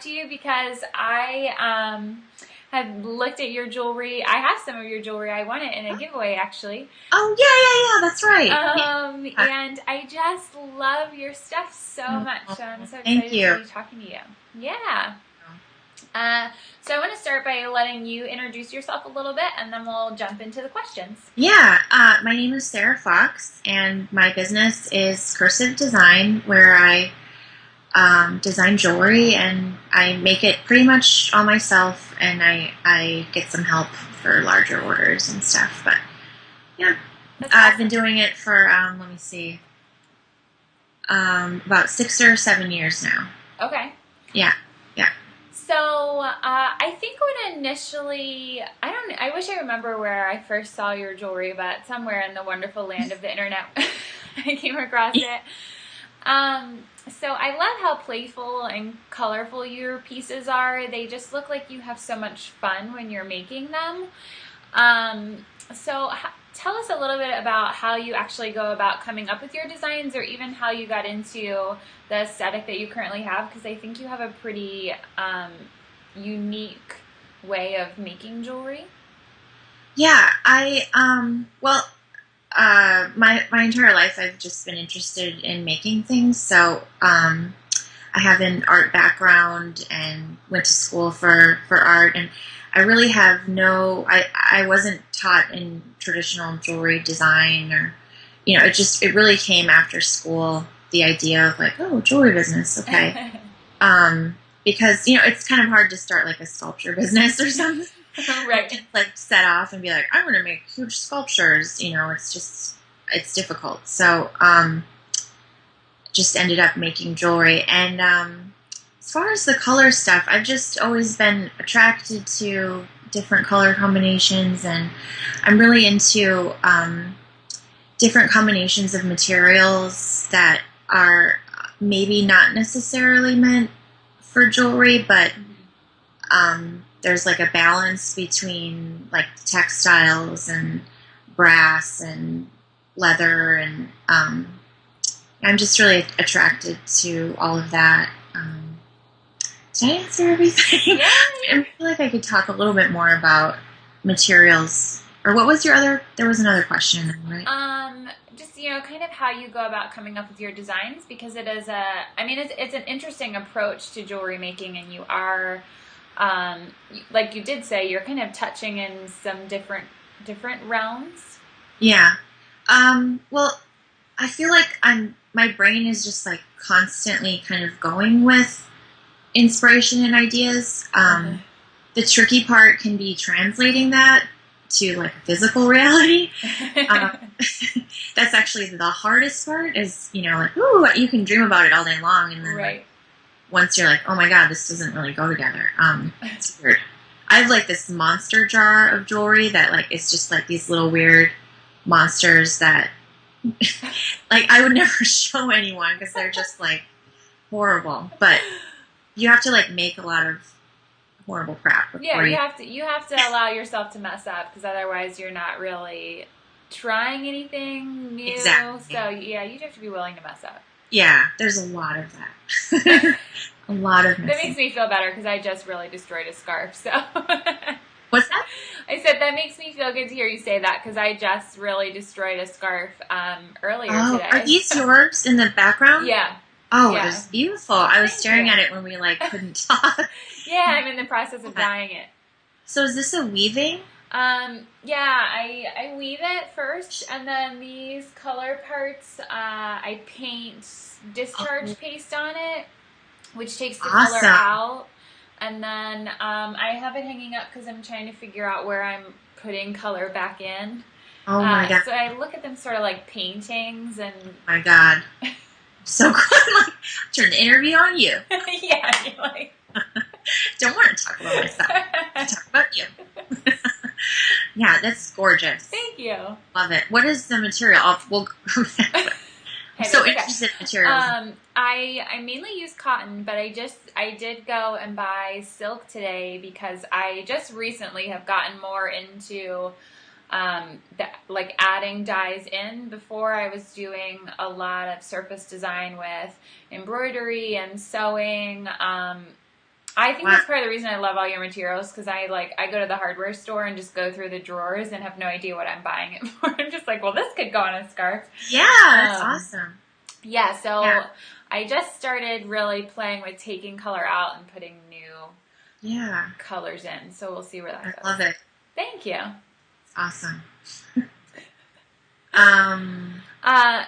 To you because I had looked at your jewelry. I have some of your jewelry. I won it in a giveaway actually. Oh yeah, yeah, yeah. That's right. Yeah. And I just love your stuff so much. Oh, So I'm so thank excited to you. be talking to you. Yeah. So I want to start by letting you introduce yourself a little bit, and then we'll jump into the questions. Yeah, my name is Sarah Fox, and my business is Cursive Design, where I design jewelry and I make it pretty much all myself, and I get some help for larger orders and stuff. But yeah, That's I've been awesome. doing it for let me see, about 6 or 7 years now. Okay. Yeah, yeah. So I think when initially, I wish I remember where I first saw your jewelry, but somewhere in the wonderful land of the internet, I came across it. Um, so I love how playful and colorful your pieces are. They just look like you have so much fun when you're making them. Tell us a little bit about how you actually go about coming up with your designs, or even how you got into the aesthetic that you currently have, because I think you have a pretty unique way of making jewelry. Yeah, my entire life I've just been interested in making things. So I have an art background and went to school for art, and I really have no. I wasn't taught in traditional jewelry design, or it really came after school. The idea of like, oh, jewelry business, okay. Because it's kind of hard to start like a sculpture business or something. Right. Just like set off and be like, I'm going to make huge sculptures. It's difficult. So just ended up making jewelry. And as far as the color stuff, I've just always been attracted to different color combinations, and I'm really into different combinations of materials that are maybe not necessarily meant for jewelry, but there's like a balance between like textiles and brass and leather, and I'm just really attracted to all of that. Did I answer everything? Yeah. I feel like I could talk a little bit more about materials. Or what was your other? There was another question, right? Just kind of how you go about coming up with your designs, because it is it's an interesting approach to jewelry making, and you are, like you did say, you're kind of touching in some different realms. Yeah. Well, I feel like my brain is just like constantly kind of going with inspiration and ideas. The tricky part can be translating that to like physical reality. Um, that's actually the hardest part. Is like, ooh, you can dream about it all day long, and then like Right. once you're like, oh my god, this doesn't really go together. It's weird. I have like this monster jar of jewelry that like it's just like these little weird monsters that like I would never show anyone because they're just like horrible. But you have to like make a lot of horrible crap Yeah, before you. you have to allow yourself to mess up, because otherwise you're not really trying anything new. Exactly. So yeah, you have to be willing to mess up. Yeah, there's a lot of that. A lot of That makes missing. me feel better because I just really destroyed a scarf. So What's that? I said that makes me feel good to hear you say that, because I just really destroyed a scarf earlier Oh, are today. these yours in the background? Yeah, Oh, it yeah. was beautiful. I was Thank staring you. at it when we like couldn't talk. Yeah, I'm in the process of dyeing it. So is this a weaving? Yeah, I weave it first, and then these color parts, I paint Oh, discharge paste on it, which takes the color awesome. out. And then I have it hanging up because I'm trying to figure out where I'm putting color back in. Oh my god. So I look at them sort of like paintings, and My god. So good. Like, turn the interview on you. yeah, you're like. Don't want to talk about myself. I talk about you. Yeah, that's gorgeous. Thank you. Love it. What is the material? I'm Hey, so that's okay. interested in materials. I mainly use cotton, but I did go and buy silk today because I just recently have gotten more into like adding dyes in. Before, I was doing a lot of surface design with embroidery and sewing. I think Wow. that's part of the reason I love all your materials, because I go to the hardware store and just go through the drawers and have no idea what I'm buying it for. I'm just like, well, this could go on a scarf. Yeah, that's awesome. Yeah, so Yeah. I just started really playing with taking color out and putting new Yeah. colors in. So we'll see where that I goes. love it. Thank you. It's awesome.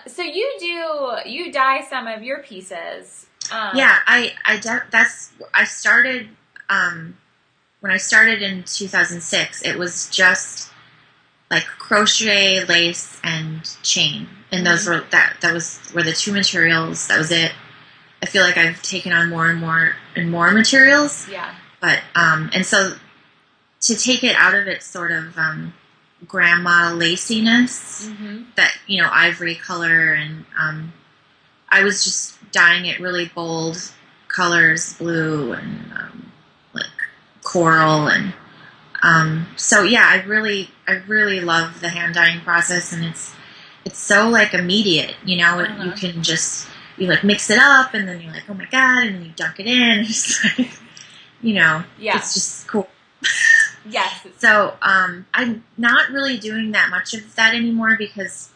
So you dye some of your pieces. Yeah, I started when I started in 2006. It was just like crochet, lace, and chain, and those were were the two materials. That was it. I feel like I've taken on more and more materials. Yeah. But and so to take it out of its sort of grandma laciness, that ivory color, and I was just dyeing it really bold colors, blue and like coral, and so yeah, I really love the hand dyeing process, and it's so like immediate, you can just you like mix it up, and then you're like, oh my god, and then you dunk it in, and it's like it's just cool. Yes. So I'm not really doing that much of that anymore because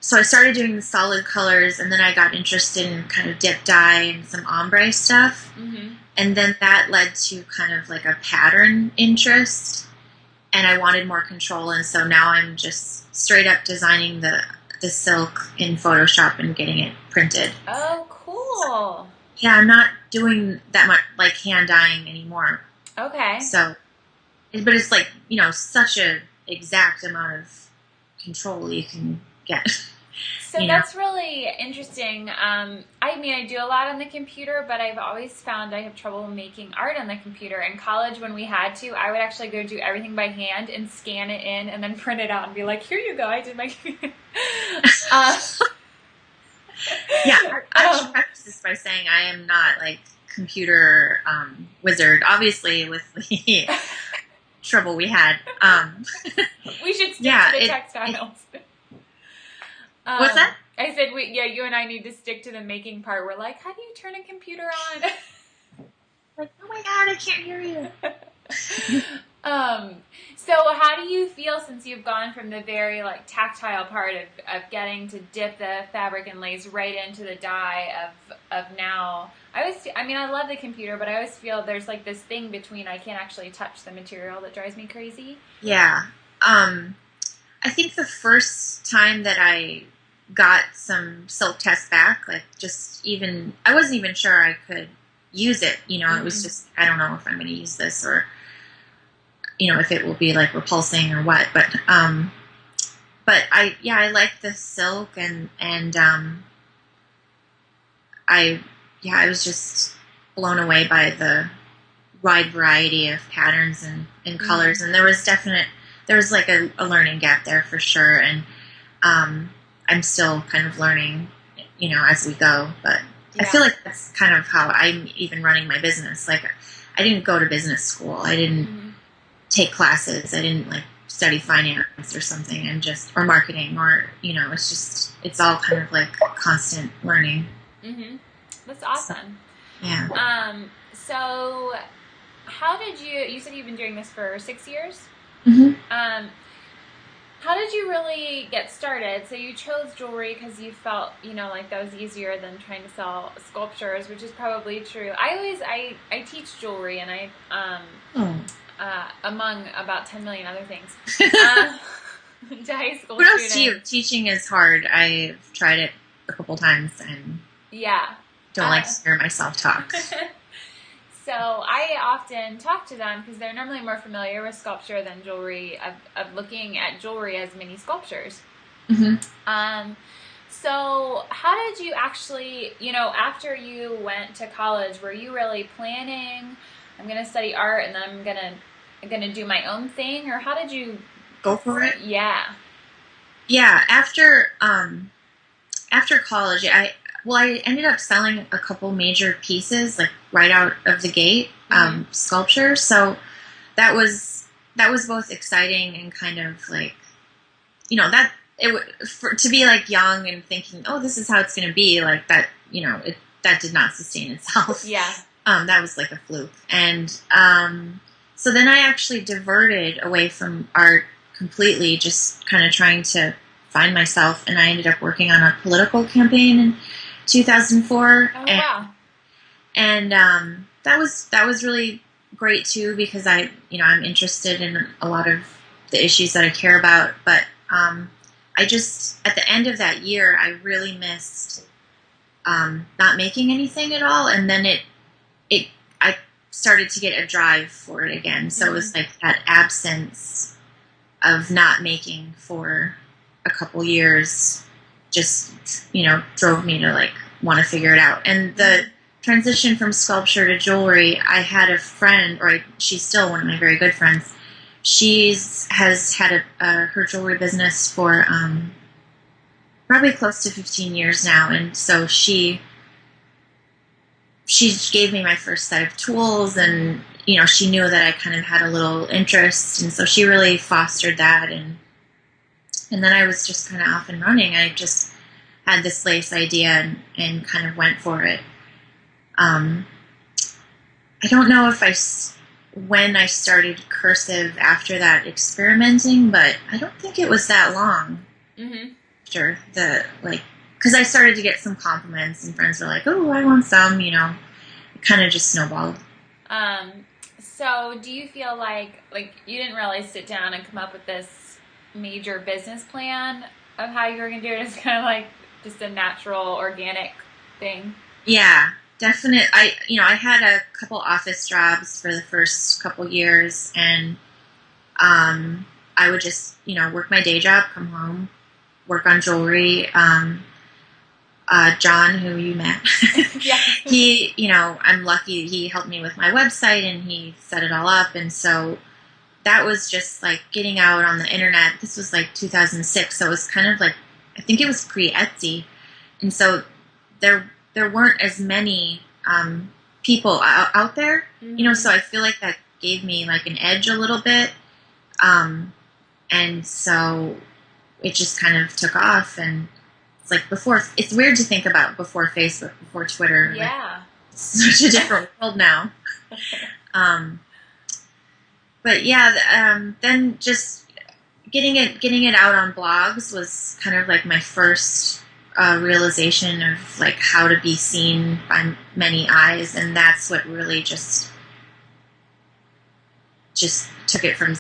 so I started doing the solid colors, and then I got interested in kind of dip dye and some ombre stuff, and then that led to kind of like a pattern interest, and I wanted more control, and so now I'm just straight up designing the silk in Photoshop and getting it printed. Oh, cool. Yeah, I'm not doing that much like hand dyeing anymore. Okay. So, but it's like, such a exact amount of control you can get. So that's really interesting. I do a lot on the computer, but I've always found I have trouble making art on the computer. In college, when we had to, I would actually go do everything by hand and scan it in and then print it out and be like, here you go, I did my computer. Yeah, I should preface this by saying I am not like computer wizard, obviously, with the trouble we had. We should stick to the textiles. What's that? I said, you and I need to stick to the making part. We're like, how do you turn a computer on? Like, oh my god, I can't hear you. So how do you feel since you've gone from the very like tactile part of getting to dip the fabric and lace right into the dye of now? I love the computer, but I always feel there's like this thing between I can't actually touch the material that drives me crazy. Yeah. I think the first time that I got some silk test back, like I wasn't even sure I could use it. It was just, I don't know if I'm going to use this or, if it will be like repulsing or what. But I like the silk and I was just blown away by the wide variety of patterns and colors. And there was like a learning gap there for sure. And I'm still kind of learning, as we go. But I feel like that's kind of how I'm even running my business. Like, I didn't go to business school. I didn't take classes. I didn't like study finance or something, or marketing, or it's all kind of like constant learning. That's awesome. Yeah. So how did you said you've been doing this for 6 years? How did you really get started? So you chose jewelry because you felt, like that was easier than trying to sell sculptures, which is probably true. I teach jewelry, and among about 10 million other things, to high school What else students. do you? Teaching is hard. I've tried it a couple times and don't like to hear myself talk. So I often talk to them because they're normally more familiar with sculpture than jewelry, of looking at jewelry as mini sculptures. So how did you actually, after you went to college, were you really planning, I'm going to study art and then I'm going to do my own thing, or how did you go for it? Yeah. After college, I ended up selling a couple major pieces, like right out of the gate, sculpture. So that was both exciting and kind of like, to be like young and thinking, oh, this is how it's going to be like that. that did not sustain itself. Yeah. That was like a fluke. And so then I actually diverted away from art completely, just kind of trying to find myself. And I ended up working on a political campaign in 2004. Oh, wow. And that was really great too, because I'm interested in a lot of the issues that I care about. But I just, at the end of that year, I really missed not making anything at all. And then I started to get a drive for it again. So it was like that absence of not making for a couple years just, drove me to like want to figure it out. And the transition from sculpture to jewelry, I had a friend, she's still one of my very good friends. Has had her jewelry business for probably close to 15 years now, and so she gave me my first set of tools, and she knew that I kind of had a little interest, and so she really fostered that, and then I was just kind of off and running. I just had this lace idea and kind of went for it. I don't know when I started Cursive after that experimenting, but I don't think it was that long after because I started to get some compliments and friends were like, "Oh, I want some," it kind of just snowballed. So do you feel like you didn't really sit down and come up with this major business plan of how you were going to do it? It's kind of like just a natural, organic thing. Yeah. Definitely. I had a couple office jobs for the first couple years, and I would just, work my day job, come home, work on jewelry. John, who you met, yeah. he, I'm lucky he helped me with my website and he set it all up. And so that was just like getting out on the internet. This was like 2006. So it was kind of like, I think it was pre-Etsy. And so there weren't as many people out there, so I feel like that gave me like an edge a little bit. And so it just kind of took off, and it's like it's weird to think about before Facebook, before Twitter. Yeah. Like, it's such a different world now. But yeah, then just getting it out on blogs was kind of like my first realization of like how to be seen by many eyes, and that's what really just took it from